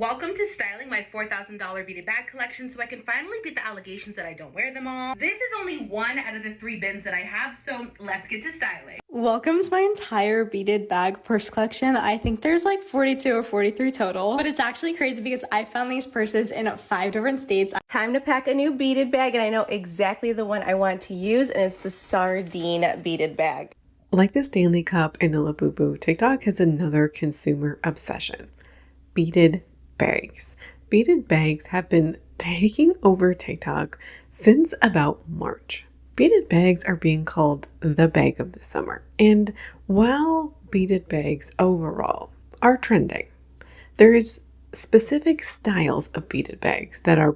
Welcome to styling my $4,000 beaded bag collection so I can finally beat the allegations that I don't wear them all. This is only one out of the 3 bins that I have, so let's get to styling. Welcome to my entire beaded bag purse collection. I think there's like 42 or 43 total, but it's actually crazy because I found these purses in 5 different states. Time to pack a new beaded bag, and I know exactly the one I want to use, and it's the sardine beaded bag. Like the Stanley Cup and the Labubu, TikTok has another consumer obsession: beaded bags. Beaded bags have been taking over TikTok since about March. Beaded bags are being called the bag of the summer. And while beaded bags overall are trending, there is specific styles of beaded bags that are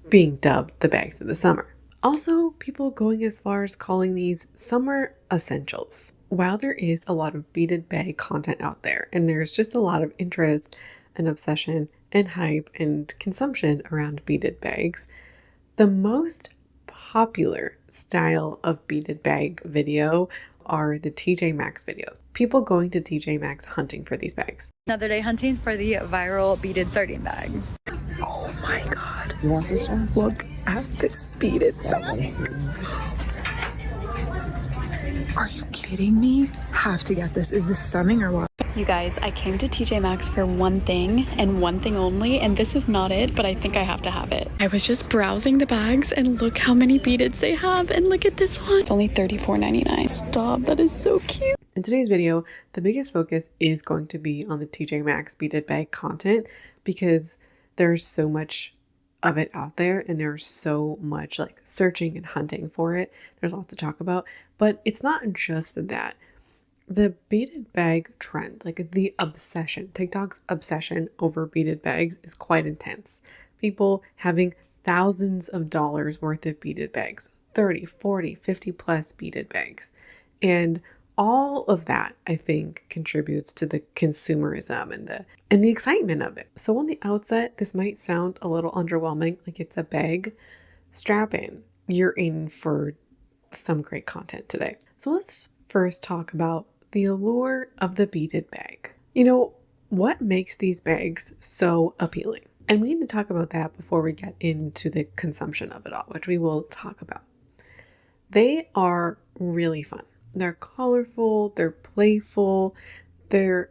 being dubbed the bags of the summer. Also, people going as far as calling these summer essentials. While there is a lot of beaded bag content out there, and there's just a lot of interest and obsession and hype and consumption around beaded bags, the most popular style of beaded bag video are the TJ Maxx videos. People going to TJ Maxx hunting for these bags. Another day hunting for the viral beaded sardine bag. Oh my god. You want this one? Look at this beaded bag. Are you kidding me? Have to get this. Is this stunning or what? You guys, I came to TJ Maxx for one thing and one thing only, and this is not it, but I think I have to have it. I was just browsing the bags and look how many beadeds they have, and look at this one. It's only $34.99. Stop, that is so cute. In today's video, the biggest focus is going to be on the TJ Maxx beaded bag content because there's so much of it out there and there's so much like searching and hunting for it. There's lots to talk about, but it's not just that. The beaded bag trend, like the obsession, TikTok's obsession over beaded bags is quite intense. People having thousands of dollars worth of beaded bags, 30, 40, 50 plus beaded bags. And all of that, I think, contributes to the consumerism and the excitement of it. So on the outset, this might sound a little underwhelming, like it's a bag. Strap in. You're in for some great content today. So let's first talk about the allure of the beaded bag. You know, what makes these bags so appealing? And we need to talk about that before we get into the consumption of it all, which we will talk about. They are really fun. They're colorful, they're playful, they're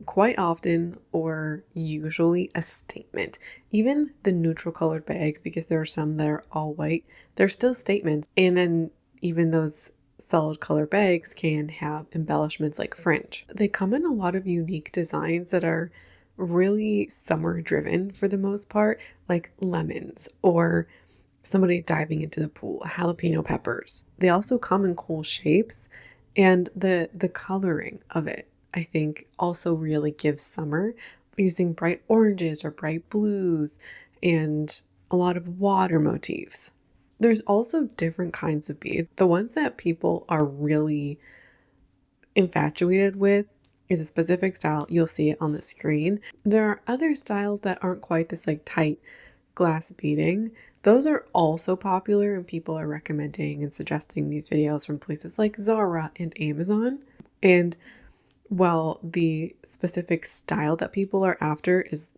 quite often or usually a statement. Even the neutral colored bags, because there are some that are all white, they're still statements. And then even those solid color bags can have embellishments like fringe. They come in a lot of unique designs that are really summer driven for the most part, like lemons or somebody diving into the pool, jalapeno peppers. They also come in cool shapes, and the coloring of it, I think, also really gives summer, using bright oranges or bright blues and a lot of water motifs. There's also different kinds of beads. The ones that people are really infatuated with is a specific style. You'll see it on the screen. There are other styles that aren't quite this like tight glass beading. Those are also popular, and people are recommending and suggesting these videos from places like Zara and Amazon. And while the specific style that people are after is,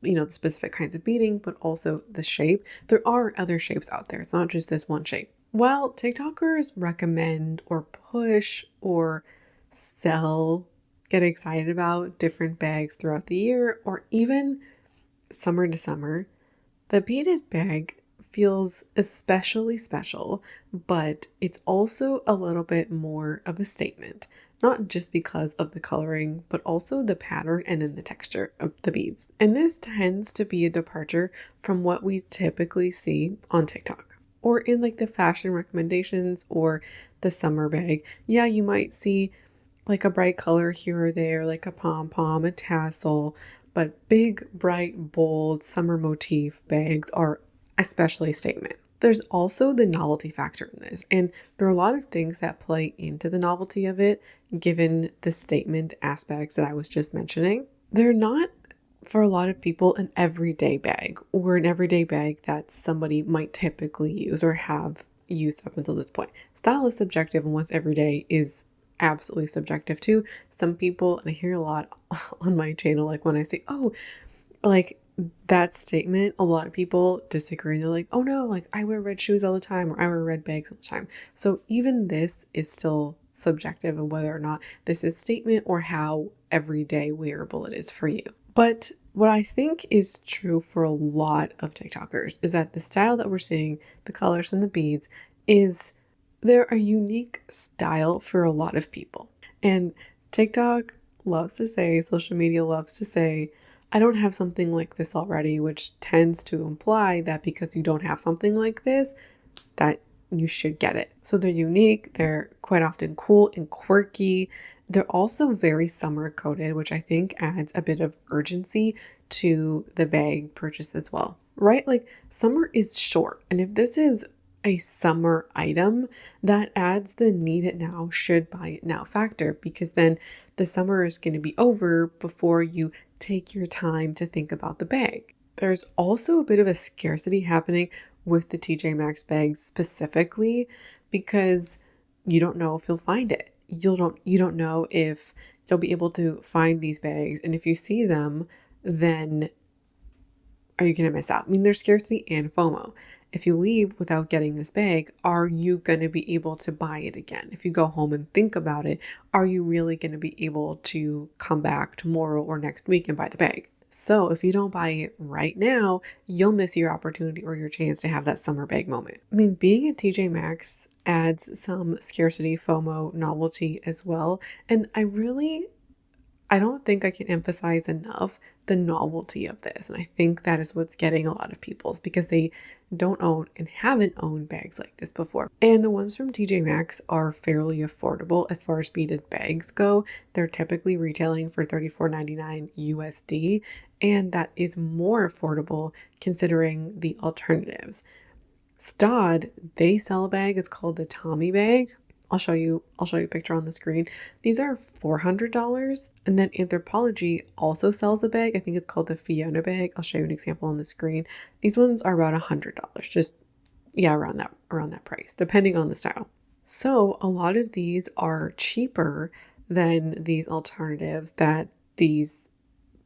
you know, the specific kinds of beading, but also the shape, there are other shapes out there. It's not just this one shape. While TikTokers recommend or push or sell, get excited about different bags throughout the year or even summer to summer, the beaded bag feels especially special, but it's also a little bit more of a statement. Not just because of the coloring, but also the pattern and then the texture of the beads. And this tends to be a departure from what we typically see on TikTok or in like the fashion recommendations or the summer bag. Yeah, you might see like a bright color here or there, like a pom-pom, a tassel, but big, bright, bold summer motif bags are especially a statement. There's also the novelty factor in this, and there are a lot of things that play into the novelty of it, given the statement aspects that I was just mentioning. They're not, for a lot of people, an everyday bag or an everyday bag that somebody might typically use or have used up until this point. Style is subjective, and what's everyday is absolutely subjective too. Some people, and I hear a lot on my channel, like when I say, oh, like that statement, a lot of people disagree. They're like, oh no, like I wear red shoes all the time, or I wear red bags all the time. So even this is still subjective of whether or not this is statement or how everyday wearable it is for you. But what I think is true for a lot of TikTokers is that the style that we're seeing, the colors and the beads, is they're a unique style for a lot of people. And TikTok loves to say, social media loves to say, I don't have something like this already, which tends to imply that because you don't have something like this, that you should get it. So they're unique, they're quite often cool and quirky. They're also very summer coated, which I think adds a bit of urgency to the bag purchase as well, right? Like summer is short. And if this is a summer item, that adds the need it now, should buy it now factor, because then the summer is going to be over before you take your time to think about the bag. There's also a bit of a scarcity happening with the TJ Maxx bags specifically because you don't know if you'll find it. You don't know if you'll be able to find these bags, and if you see them, then are you going to miss out? I mean, there's scarcity and FOMO. If you leave without getting this bag, are you going to be able to buy it again? If you go home and think about it, are you really going to be able to come back tomorrow or next week and buy the bag? So if you don't buy it right now, you'll miss your opportunity or your chance to have that summer bag moment. I mean, being at TJ Maxx adds some scarcity, FOMO, novelty as well. And I don't think I can emphasize enough the novelty of this. And I think that is what's getting a lot of people's, because they don't own and haven't owned bags like this before. And the ones from TJ Maxx are fairly affordable as far as beaded bags go. They're typically retailing for $34.99 USD, and that is more affordable considering the alternatives. Stod, they sell a bag. It's called the Tommy bag. I'll show you a picture on the screen. These are $400. And then Anthropologie also sells a bag. I think it's called the Fiona bag. I'll show you an example on the screen. These ones are about $100. Just, yeah, around that price, depending on the style. So a lot of these are cheaper than these alternatives that these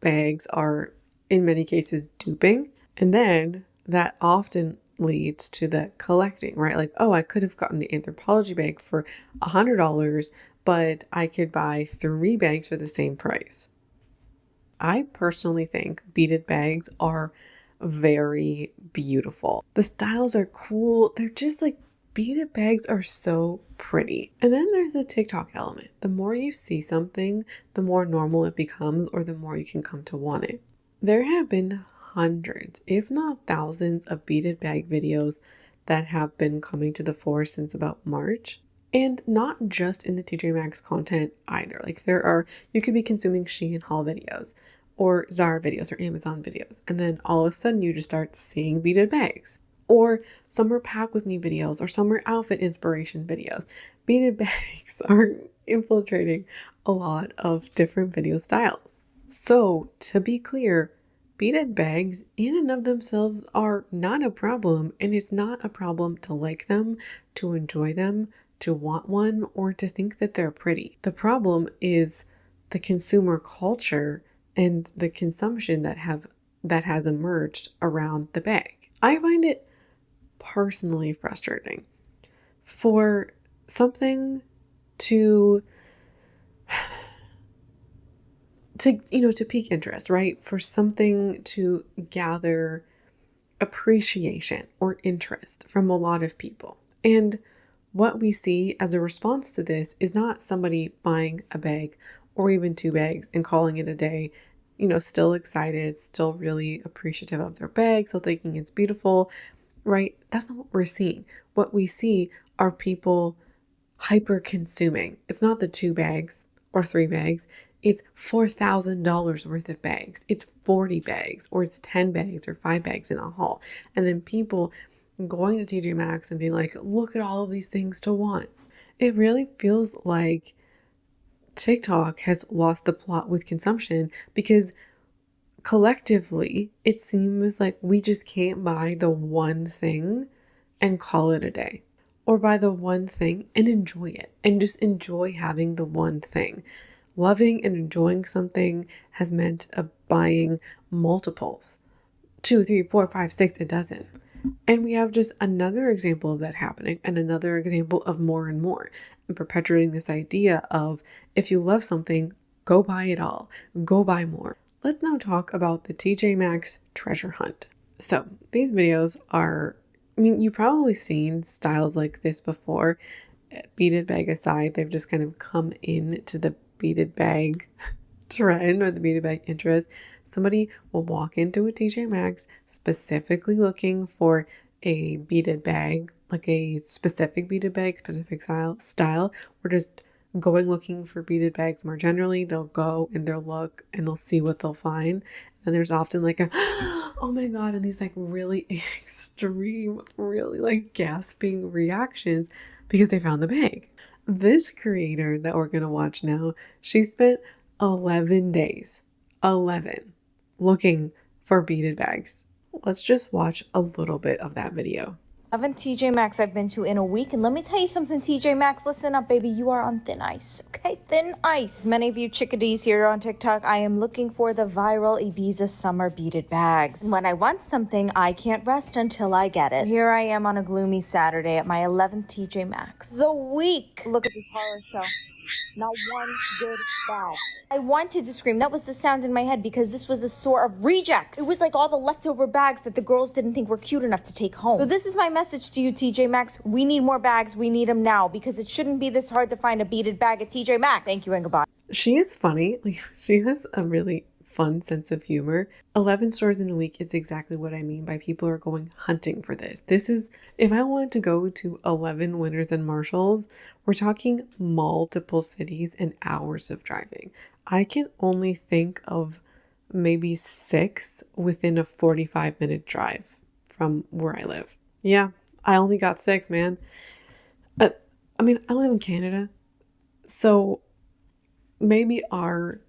bags are in many cases duping. And then that often leads to the collecting, right? Like, oh, I could have gotten the Anthropologie bag for $100, but I could buy 3 bags for the same price. I personally think beaded bags are very beautiful. The styles are cool. They're just like, beaded bags are so pretty. And then there's a TikTok element. The more you see something, the more normal it becomes, or the more you can come to want it. There have been hundreds, if not thousands, of beaded bag videos that have been coming to the fore since about March. And not just in the TJ Maxx content either. Like you could be consuming Shein haul videos or Zara videos or Amazon videos, and then all of a sudden you just start seeing beaded bags. Or summer pack with me videos or summer outfit inspiration videos. Beaded bags are infiltrating a lot of different video styles. So to be clear, beaded bags in and of themselves are not a problem, and it's not a problem to like them, to enjoy them, to want one, or to think that they're pretty. The problem is the consumer culture and the consumption that has emerged around the bag. I find it personally frustrating for something to pique interest, right? For something to gather appreciation or interest from a lot of people. And what we see as a response to this is not somebody buying a bag or even 2 bags and calling it a day, still excited, still really appreciative of their bag, still thinking it's beautiful, right? That's not what we're seeing. What we see are people hyper consuming. It's not the 2 bags or 3 bags. It's $4,000 worth of bags. It's 40 bags, or it's 10 bags or 5 bags in a haul. And then people going to TJ Maxx and being like, look at all of these things to want. It really feels like TikTok has lost the plot with consumption, because collectively it seems like we just can't buy the one thing and call it a day, or buy the one thing and enjoy it and just enjoy having the one thing. Loving and enjoying something has meant buying multiples 2, 3, 4, 5, 6, it doesn't. And we have just another example of that happening, and another example of more and more, and perpetuating this idea of if you love something, go buy it all, go buy more. Let's now talk about the TJ Maxx treasure hunt. So these videos are, I mean, you've probably seen styles like this before. Beaded bag aside, they've just kind of come into the beaded bag trend or the beaded bag interest. Somebody will walk into a TJ Maxx specifically looking for a beaded bag, like a specific beaded bag, specific style, or just going looking for beaded bags more generally. They'll go and they'll look and they'll see what they'll find. And there's often like a, oh my God, and these like really extreme, really like gasping reactions because they found the bag. This creator that we're going to watch now, she spent 11 days, 11, looking for beaded bags. Let's just watch a little bit of that video. 11 TJ Maxx I've been to in a week, and let me tell you something, TJ Maxx, listen up, baby, you are on thin ice, okay? Thin ice. Many of you chickadees here on TikTok, I am looking for the viral Ibiza summer beaded bags. When I want something, I can't rest until I get it. Here I am on a gloomy Saturday at my 11th TJ Maxx. The week. Look at this horror show. Not one good bag. I wanted to scream. That was the sound in my head because this was a store of rejects. It was like all the leftover bags that the girls didn't think were cute enough to take home. So this is my message to you, TJ Maxx. We need more bags. We need them now because it shouldn't be this hard to find a beaded bag at TJ Maxx. Thank you and goodbye. She is funny. Like, she has a really fun sense of humor. 11 stores in a week is exactly what I mean by people are going hunting for this. This is, if I wanted to go to 11 Winners and Marshalls, we're talking multiple cities and hours of driving. I can only think of maybe 6 within a 45-minute drive from where I live. Yeah, I only got 6, man. I mean, I live in Canada, so maybe our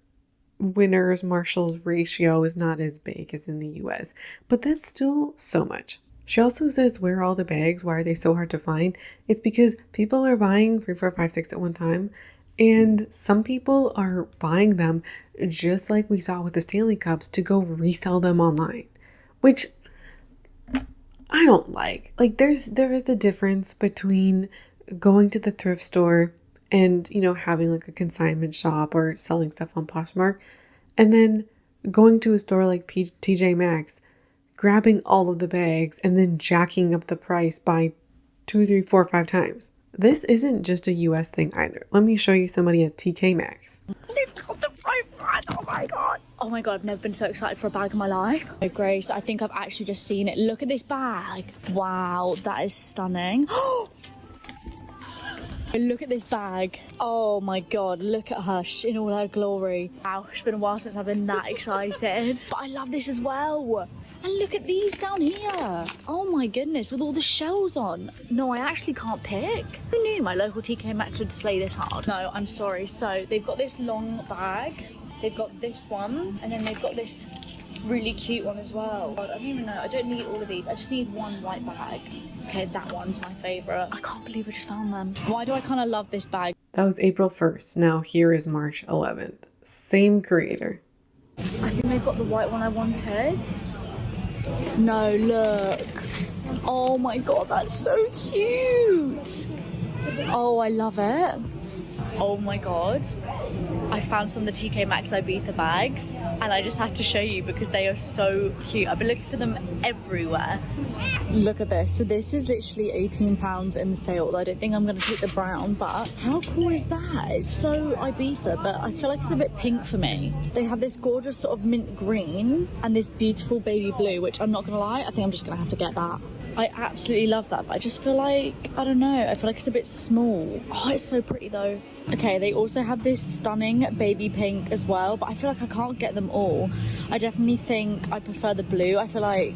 Winners Marshalls ratio is not as big as in the US, but that's still so much. She also says, where are all the bags? Why are they so hard to find? It's because people are buying 3, 4, 5, 6 at one time, and some people are buying them just like we saw with the Stanley Cups to go resell them online, which I don't like. Like there is a difference between going to the thrift store and, you know, having like a consignment shop or selling stuff on Poshmark, and then going to a store like TJ Maxx, grabbing all of the bags and then jacking up the price by 2, 3, 4, 5 times. This isn't just a US thing either. Let me show you somebody at TK Maxx. They've got the right brand. Oh my God. Oh my God, I've never been so excited for a bag in my life. Oh, Grace, I think I've actually just seen it. Look at this bag. Wow, that is stunning. Look at this bag. Oh my God, look at her in all her glory. Wow, it's been a while since I've been that excited. But I love this as well. And look at these down here. Oh my goodness, with all the shells on. No, I actually can't pick. Who knew my local TK Maxx would slay this hard? No, I'm sorry. So they've got this long bag. They've got this one. And then they've got this really cute one as well. God, I don't even know. I don't need all of these. I just need one white bag. Okay, that one's my favourite. I can't believe I just found them. Why do I kind of love this bag? That was April 1st. Now here is March 11th. Same creator. I think they've got the white one I wanted. No, look. Oh my God, that's so cute. Oh, I love it. Oh my God. I found some of the TK Maxx Ibiza bags and I just had to show you because they are so cute. I've been looking for them everywhere. Look at this. So this is literally £18 in the sale, although I don't think I'm going to take the brown, but how cool is that? It's so Ibiza, but I feel like it's a bit pink for me. They have this gorgeous sort of mint green and this beautiful baby blue, which I'm not going to lie, I think I'm just going to have to get that. I absolutely love that, but I just feel like, I don't know, I feel like it's a bit small. Oh, it's so pretty though. Okay, they also have this stunning baby pink as well, but I feel like I can't get them all. I definitely think I prefer the blue. I feel like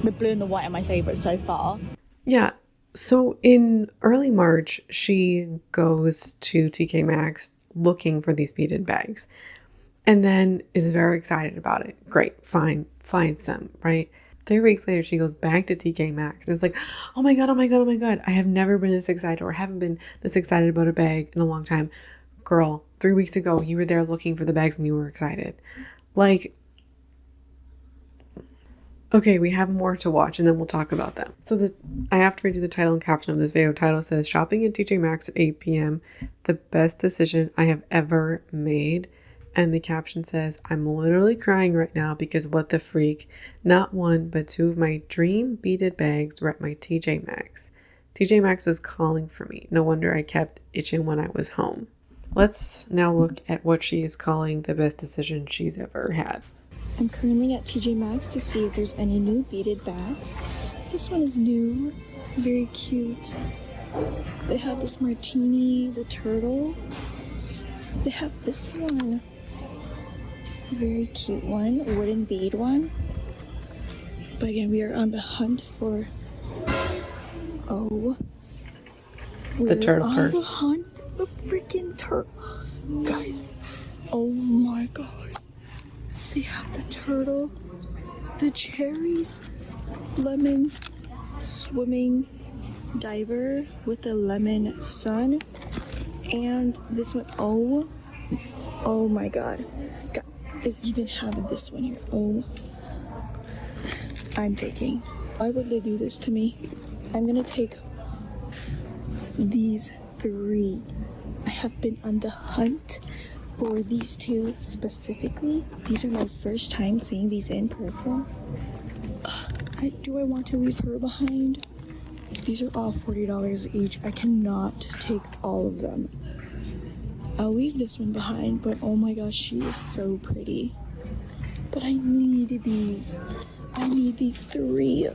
the blue and the white are my favorites so far. Yeah, so in early March, she goes to TK Maxx looking for these beaded bags and then is very excited about it. Great, fine, finds them, right? 3 weeks later, she goes back to TK Maxx and it's like, oh my God, oh my God, oh my God. I have never been this excited or haven't been this excited about a bag in a long time. Girl, 3 weeks ago, you were there looking for the bags and you were excited. Like, Okay, we have more to watch and then we'll talk about them. So I have to read you the title and caption of this video. Title says, shopping at TJ Maxx at 8 p.m. The best decision I have ever made. And the caption says, I'm literally crying right now because what the freak, not one, but two of my dream beaded bags were at my TJ Maxx. TJ Maxx was calling for me. No wonder I kept itching when I was home. Let's now look at what she is calling the best decision she's ever had. I'm currently at TJ Maxx to see if there's any new beaded bags. This one is new, very cute. They have this martini, the turtle. They have this one, very cute one, wooden bead one. But again, we are on the hunt for, The turtle purse. The hunt for the freaking turtle. Guys, oh my gosh. They have the turtle, the cherries, lemons, swimming diver with the lemon sun, and this one, oh my god. They even have this one here. Oh, I'm taking. Why would they do this to me? I'm gonna take these 3. I have been on the hunt for these 2 specifically. These are my first time seeing these in person. Do I want to leave her behind? These are all $40 each. I cannot take all of them. I'll leave this one behind, but oh my gosh, she is so pretty. But I need these. I need these 3.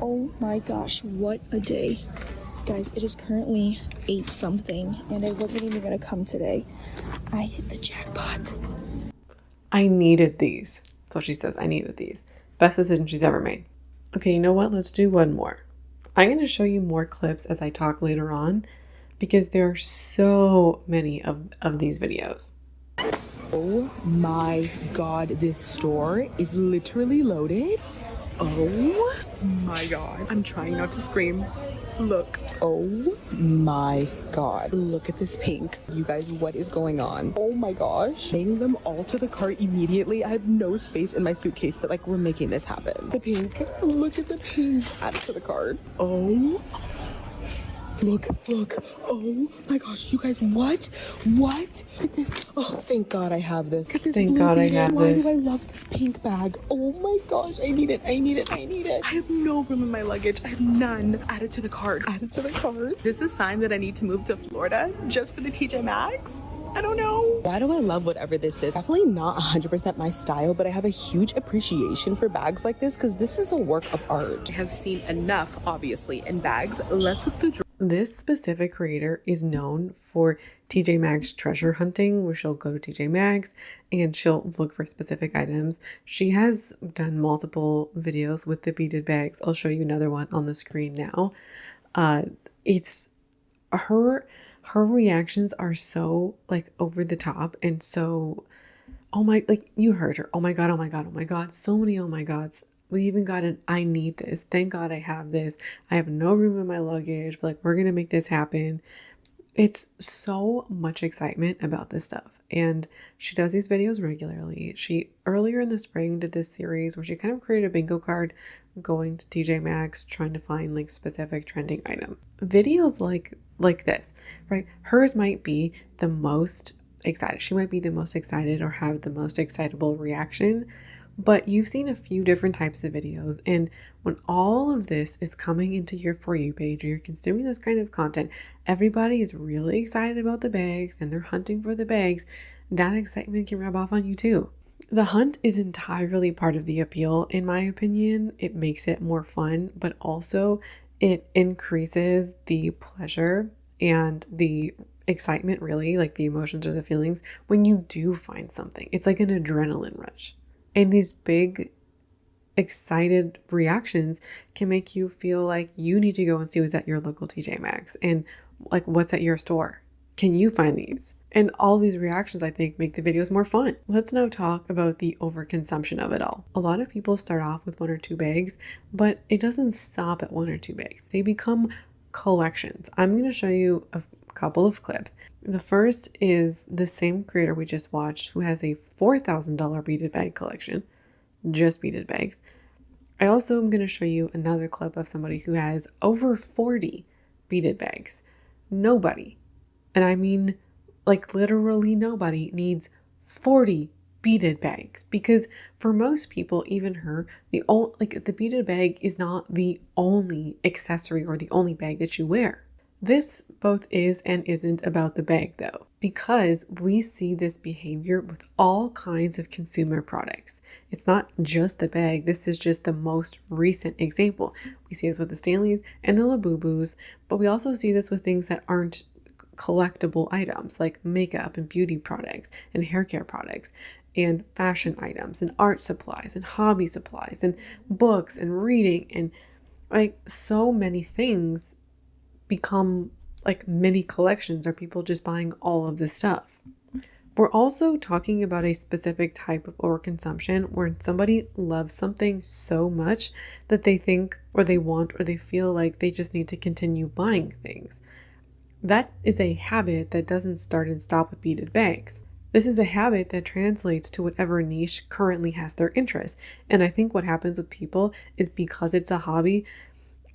Oh my gosh, what a day. Guys, it is currently 8 something and I wasn't even gonna come today. I hit the jackpot. I needed these. So she says, I needed these. Best decision she's ever made. Okay, you know what? Let's do one more. I'm going to show you more clips as I talk later on because there are so many of these videos. Oh my god, this store is literally loaded. Oh my god. I'm trying not to scream. Look. Oh my god. Look at this pink. You guys, what is going on? Oh my gosh. Adding them all to the cart immediately. I have no space in my suitcase, but like we're making this happen. The pink. Look at the pink. Add it to the cart. Oh. Look. Oh my gosh, you guys, what? Look at this. Oh, thank God I have this. Look at this. Thank God I have Why this. do I love this pink bag? Oh my gosh, I need it. I have no room in my luggage. I have none. Add it to the cart. This is a sign that I need to move to Florida just for the TJ Maxx. I don't know. Why do I love whatever this is? Definitely not 100% my style, but I have a huge appreciation for bags like this because this is a work of art. I have seen enough, obviously, in bags. Let's look through. This specific creator is known for TJ Maxx treasure hunting, where she'll go to TJ Maxx and she'll look for specific items. She has done multiple videos with the beaded bags. I'll show you another one on the screen now. It's her reactions are so like over the top and so, oh my, like you heard her. Oh my God. So many oh my gods. We even got an I need this. Thank God I have this. I have no room in my luggage, but like we're going to make this happen. It's so much excitement about this stuff. And she does these videos regularly. She earlier in the spring did this series where she kind of created a bingo card going to TJ Maxx trying to find like specific trending items. Videos like this, right? Hers might be the most excited. She might be the most excited or have the most excitable reaction. But you've seen a few different types of videos, and when all of this is coming into your For You page, or you're consuming this kind of content, everybody is really excited about the bags and they're hunting for the bags. That excitement can rub off on you too. The hunt is entirely part of the appeal, in my opinion. It makes it more fun, but also it increases the pleasure and the excitement, really, like the emotions or the feelings, when you do find something. It's like an adrenaline rush. And these big, excited reactions can make you feel like you need to go and see what's at your local TJ Maxx and like what's at your store. Can you find these? And all these reactions, I think, make the videos more fun. Let's now talk about the overconsumption of it all. A lot of people start off with 1 or 2 bags, but it doesn't stop at 1 or 2 bags. They become collections. I'm going to show you a couple of clips. The first is the same creator we just watched who has a $4,000 beaded bag collection. just beaded bags. I also am going to show you another clip of somebody who has over 40 beaded bags. Nobody, and I mean like literally nobody, needs 40 beaded bags, because for most people, even her, the beaded bag is not the only accessory or the only bag that you wear. This both is and isn't about the bag though, because we see this behavior with all kinds of consumer products. It's not just the bag. This is just the most recent example. We see this with the Stanleys and the Labubus, but we also see this with things that aren't collectible items like makeup and beauty products and hair care products and fashion items and art supplies and hobby supplies and books and reading, and like so many things become like mini collections or people just buying all of this stuff. We're also talking about a specific type of overconsumption where somebody loves something so much that they think or they want or they feel like they just need to continue buying things. That is a habit that doesn't start and stop with beaded bags. This is a habit that translates to whatever niche currently has their interest. And I think what happens with people is because it's a hobby,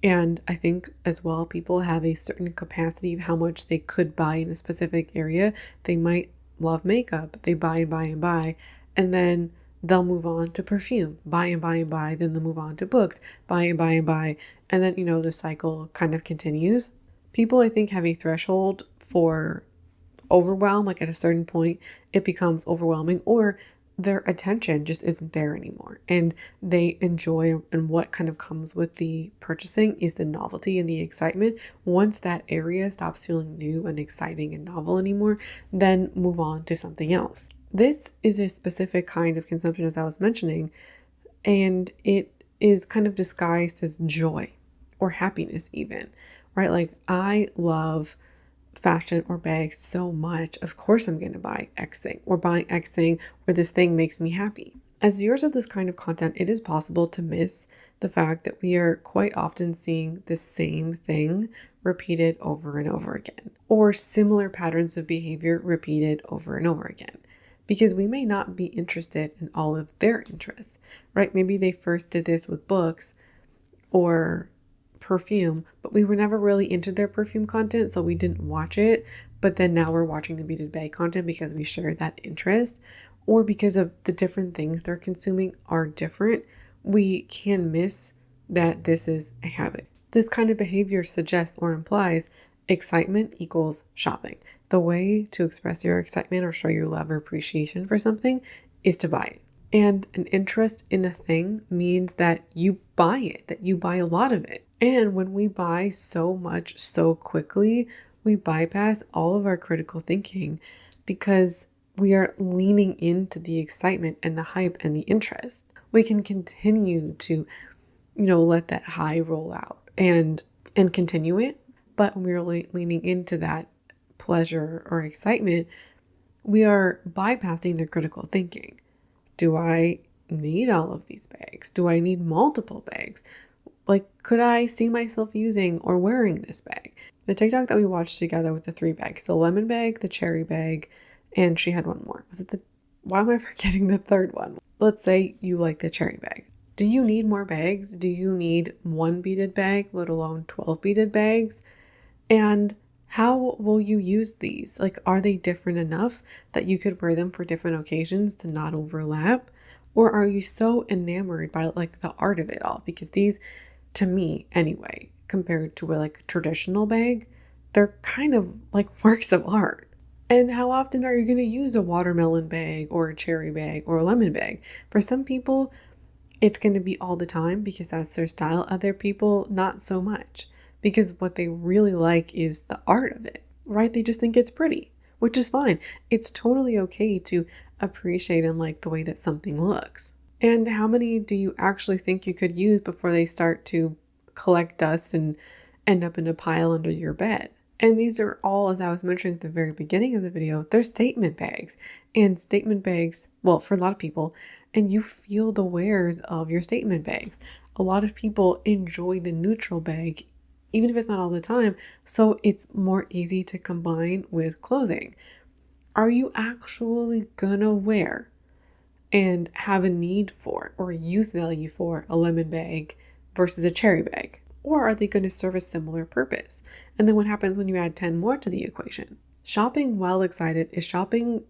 and I think as well, people have a certain capacity of how much they could buy in a specific area. They might love makeup, they buy and buy and buy, and then they'll move on to perfume, buy and buy and buy, then they'll move on to books, buy and buy and buy, and then, the cycle kind of continues. People, I think, have a threshold for overwhelm, like at a certain point, it becomes overwhelming, or their attention just isn't there anymore, and they enjoy, and what kind of comes with the purchasing is the novelty and the excitement. Once that area stops feeling new and exciting and novel anymore, then move on to something else. This is a specific kind of consumption, as I was mentioning, and it is kind of disguised as joy or happiness even, right? Like, I love fashion or bags so much, of course I'm going to buy X thing, or buying X thing, or this thing makes me happy. As viewers of this kind of content, it is possible to miss the fact that we are quite often seeing the same thing repeated over and over again, or similar patterns of behavior repeated over and over again, because we may not be interested in all of their interests, right? Maybe they first did this with books or perfume, but we were never really into their perfume content, so we didn't watch it. But then now we're watching the beaded bag content because we share that interest, or because of the different things they're consuming are different. We can miss that this is a habit. This kind of behavior suggests or implies excitement equals shopping. The way to express your excitement or show your love or appreciation for something is to buy it. And an interest in a thing means that you buy it, that you buy a lot of it. And when we buy so much so quickly, we bypass all of our critical thinking because we are leaning into the excitement and the hype and the interest. We can continue to, let that high roll out and continue it. But when we're leaning into that pleasure or excitement, we are bypassing the critical thinking. Do I need all of these bags? Do I need multiple bags? Like, could I see myself using or wearing this bag? The TikTok that we watched together with the 3 bags, the lemon bag, the cherry bag, and she had one more. Why am I forgetting the third one? Let's say you like the cherry bag. Do you need more bags? Do you need 1 beaded bag, let alone 12 beaded bags? And how will you use these? Like, are they different enough that you could wear them for different occasions to not overlap? Or are you so enamored by like the art of it all? Because these, to me anyway, compared to a traditional bag, they're kind of like works of art. And how often are you going to use a watermelon bag or a cherry bag or a lemon bag? For some people, it's going to be all the time because that's their style. Other people, not so much, because what they really like is the art of it, right? They just think it's pretty, which is fine. It's totally okay to appreciate and like the way that something looks. And how many do you actually think you could use before they start to collect dust and end up in a pile under your bed? And these are all, as I was mentioning at the very beginning of the video, they're statement bags. And statement bags, well, for a lot of people, and you feel the wears of your statement bags. A lot of people enjoy the neutral bag, even if it's not all the time, so it's more easy to combine with clothing. Are you actually gonna wear and have a need for or a use value for a lemon bag versus a cherry bag? Or are they going to serve a similar purpose? And then what happens when you add 10 more to the equation? Shopping while excited is shopping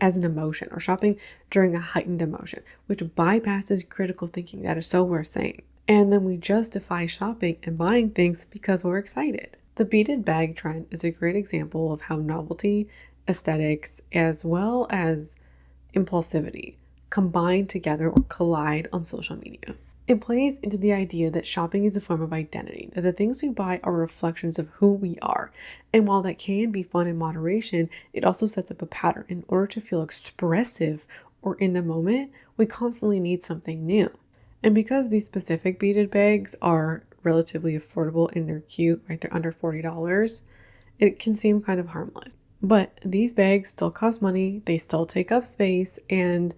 as an emotion, or shopping during a heightened emotion, which bypasses critical thinking. That is so worth saying. And then we justify shopping and buying things because we're excited. The beaded bag trend is a great example of how novelty, aesthetics, as well as impulsivity combine together or collide on social media. It plays into the idea that shopping is a form of identity, that the things we buy are reflections of who we are. And while that can be fun in moderation, it also sets up a pattern. In order to feel expressive or in the moment, we constantly need something new. And because these specific beaded bags are relatively affordable and they're cute, right? They're under $40, it can seem kind of harmless. But these bags still cost money, they still take up space, and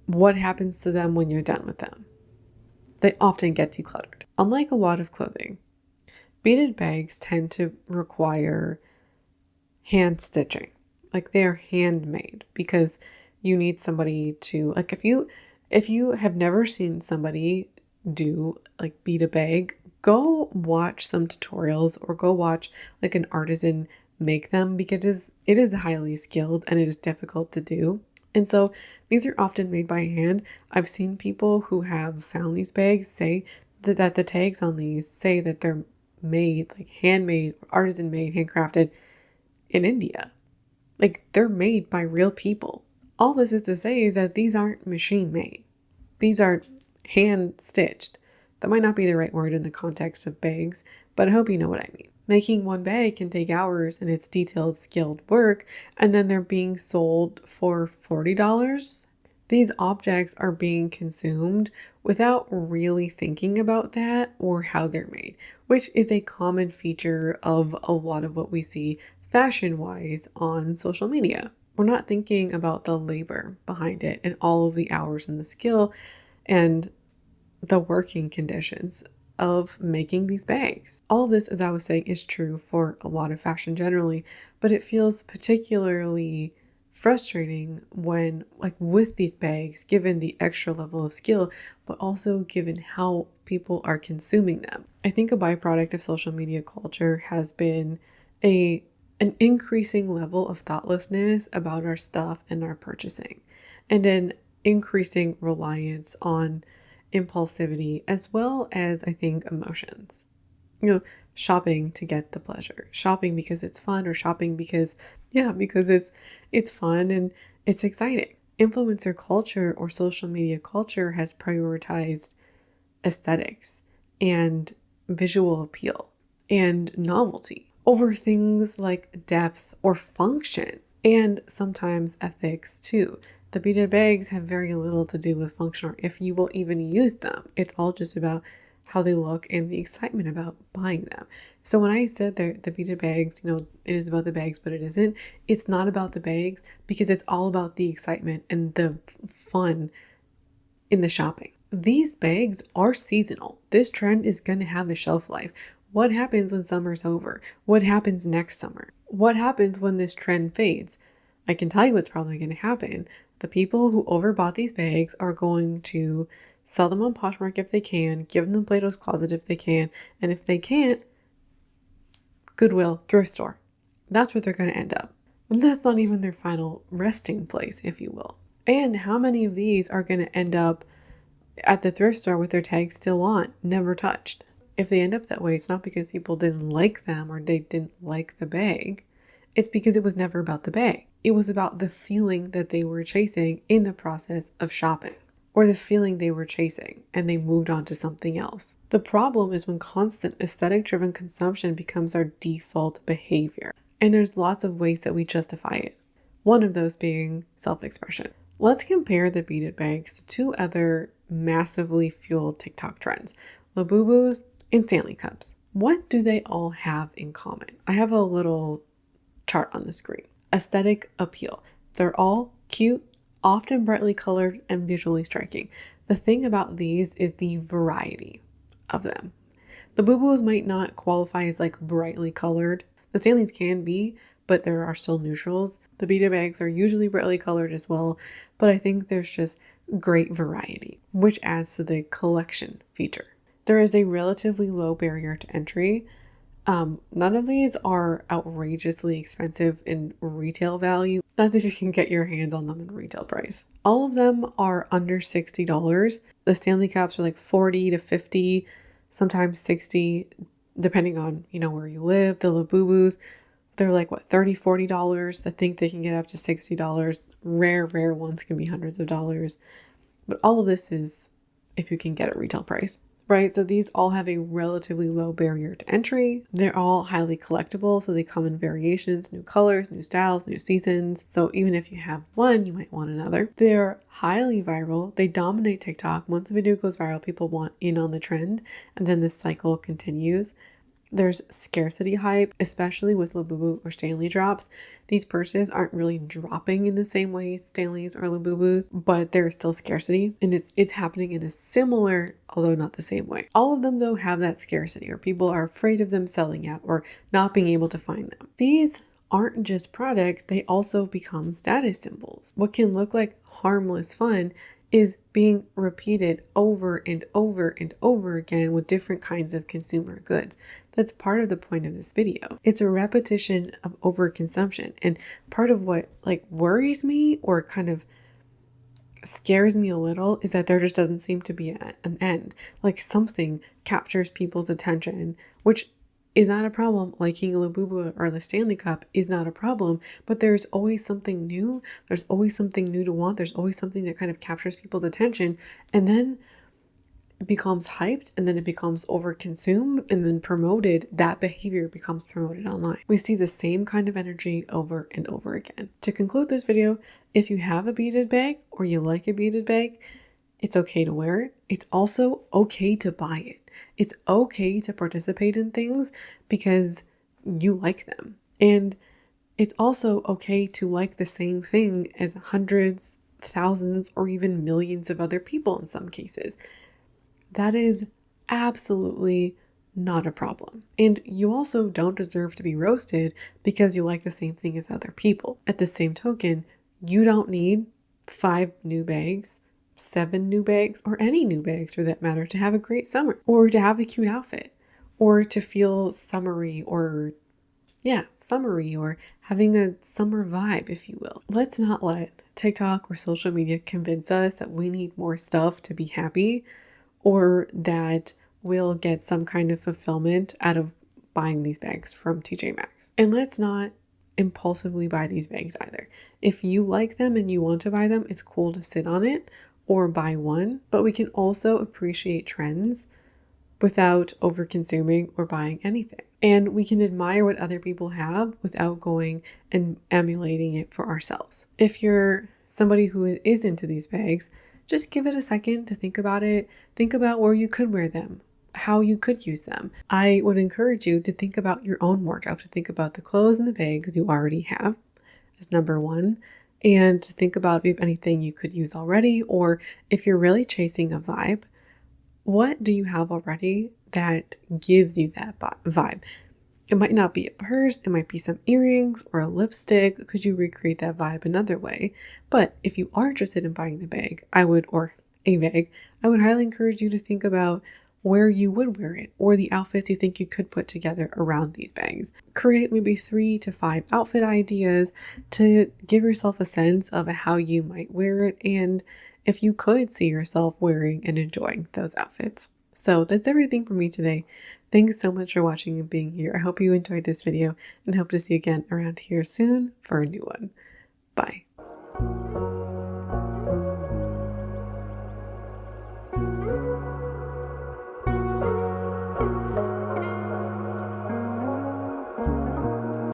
what happens to them when you're done with them? They often get decluttered. Unlike a lot of clothing, beaded bags tend to require hand stitching. Like they're handmade because you need somebody to, like if you have never seen somebody do like bead a bag, go watch some tutorials or go watch like an artisan make them, because it is highly skilled and it is difficult to do. And so these are often made by hand. I've seen people who have found these bags say that the tags on these say that they're made, like handmade, artisan made, handcrafted in India. Like they're made by real people. All this is to say is that these aren't machine made. These are hand stitched. That might not be the right word in the context of bags, but I hope you know what I mean. Making one bag can take hours and it's detailed, skilled work, and then they're being sold for $40. These objects are being consumed without really thinking about that or how they're made, which is a common feature of a lot of what we see fashion-wise on social media. We're not thinking about the labor behind it and all of the hours and the skill and the working conditions of making these bags. All of this, as I was saying, is true for a lot of fashion generally, but it feels particularly frustrating when, like with these bags, given the extra level of skill, but also given how people are consuming them. I think a byproduct of social media culture has been an increasing level of thoughtlessness about our stuff and our purchasing, and an increasing reliance on impulsivity, as well as I think emotions. Shopping to get the pleasure, shopping because it's fun, or shopping because it's fun and it's exciting. Influencer culture or social media culture has prioritized aesthetics and visual appeal and novelty over things like depth or function, and sometimes ethics too. The beaded bags have very little to do with function or if you will even use them. It's all just about how they look and the excitement about buying them. So when I said the beaded bags, it is about the bags, but it isn't. It's not about the bags because it's all about the excitement and the fun in the shopping. These bags are seasonal. This trend is going to have a shelf life. What happens when summer's over? What happens next summer? What happens when this trend fades? I can tell you what's probably going to happen. The people who overbought these bags are going to sell them on Poshmark if they can, give them Plato's Closet if they can, and if they can't, Goodwill, thrift store. That's where they're going to end up. And that's not even their final resting place, if you will. And how many of these are going to end up at the thrift store with their tags still on, never touched? If they end up that way, it's not because people didn't like them or they didn't like the bag. It's because it was never about the bag. It was about the feeling that they were chasing in the process of shopping, or the feeling they were chasing and they moved on to something else. The problem is when constant aesthetic-driven consumption becomes our default behavior. And there's lots of ways that we justify it. One of those being self-expression. Let's compare the beaded bags to two other massively fueled TikTok trends, Labubus and Stanley Cups. What do they all have in common? I have a little chart on the screen. Aesthetic appeal. They're all cute, often brightly colored and visually striking. The thing about these is the variety of them. The Boo-Boos might not qualify as like brightly colored. The Stanleys can be, but there are still neutrals. The beaded bags are usually brightly colored as well, but I think there's just great variety, which adds to the collection feature. There is a relatively low barrier to entry. None of these are outrageously expensive in retail value. That's if you can get your hands on them in retail price. All of them are under $60. The Stanley Cups are like 40 to 50, sometimes 60, depending on, where you live. The Labubus, they're like what, $30, $40. I think they can get up to $60. Rare ones can be hundreds of dollars. But all of this is if you can get it retail price. Right, so these all have a relatively low barrier to entry. They're all highly collectible, so they come in variations, new colors, new styles, new seasons. So even if you have one, you might want another. They're highly viral. They dominate TikTok. Once a video goes viral, people want in on the trend, and then this cycle continues. There's scarcity hype, especially with Labubu or Stanley drops. These purses aren't really dropping in the same way Stanleys or Labubus, but there's still scarcity, and it's happening in a similar, although not the same way. All of them though have that scarcity, or people are afraid of them selling out or not being able to find them. These aren't just products, they also become status symbols. What can look like harmless fun is being repeated over and over and over again with different kinds of consumer goods. That's part of the point of this video. It's a repetition of overconsumption. And part of what worries me or kind of scares me a little is that there just doesn't seem to be an end. Like something captures people's attention, which is not a problem. Liking a Labubu or the Stanley Cup is not a problem, but there's always something new. There's always something new to want. There's always something that kind of captures people's attention, and then it becomes hyped, and then it becomes overconsumed, and then promoted. That behavior becomes promoted online. We see the same kind of energy over and over again. To conclude this video, if you have a beaded bag or you like a beaded bag, it's okay to wear it. It's also okay to buy it. It's okay to participate in things because you like them. And it's also okay to like the same thing as hundreds, thousands, or even millions of other people in some cases. That is absolutely not a problem. And you also don't deserve to be roasted because you like the same thing as other people. At the same token, you don't need 5 new bags, 7 new bags, or any new bags for that matter to have a great summer, or to have a cute outfit, or to feel summery or having a summer vibe, if you will. Let's not let TikTok or social media convince us that we need more stuff to be happy, or that we'll get some kind of fulfillment out of buying these bags from TJ Maxx. And let's not impulsively buy these bags either. If you like them and you want to buy them, it's cool to sit on it or buy one, but we can also appreciate trends without over consuming or buying anything. And we can admire what other people have without going and emulating it for ourselves. If you're somebody who is into these bags, just give it a second to think about it. Think about where you could wear them, how you could use them. I would encourage you to think about your own wardrobe, to think about the clothes and the bags you already have as number one, and to think about if anything you could use already, or if you're really chasing a vibe, what do you have already that gives you that vibe? It might not be a purse, it might be some earrings or a lipstick. Could you recreate that vibe another way? But if you are interested in buying the bag, I would highly encourage you to think about where you would wear it, or the outfits you think you could put together around these bags. Create maybe 3 to 5 outfit ideas to give yourself a sense of how you might wear it, and if you could see yourself wearing and enjoying those outfits. So that's everything for me today. Thanks so much for watching and being here. I hope you enjoyed this video and hope to see you again around here soon for a new one.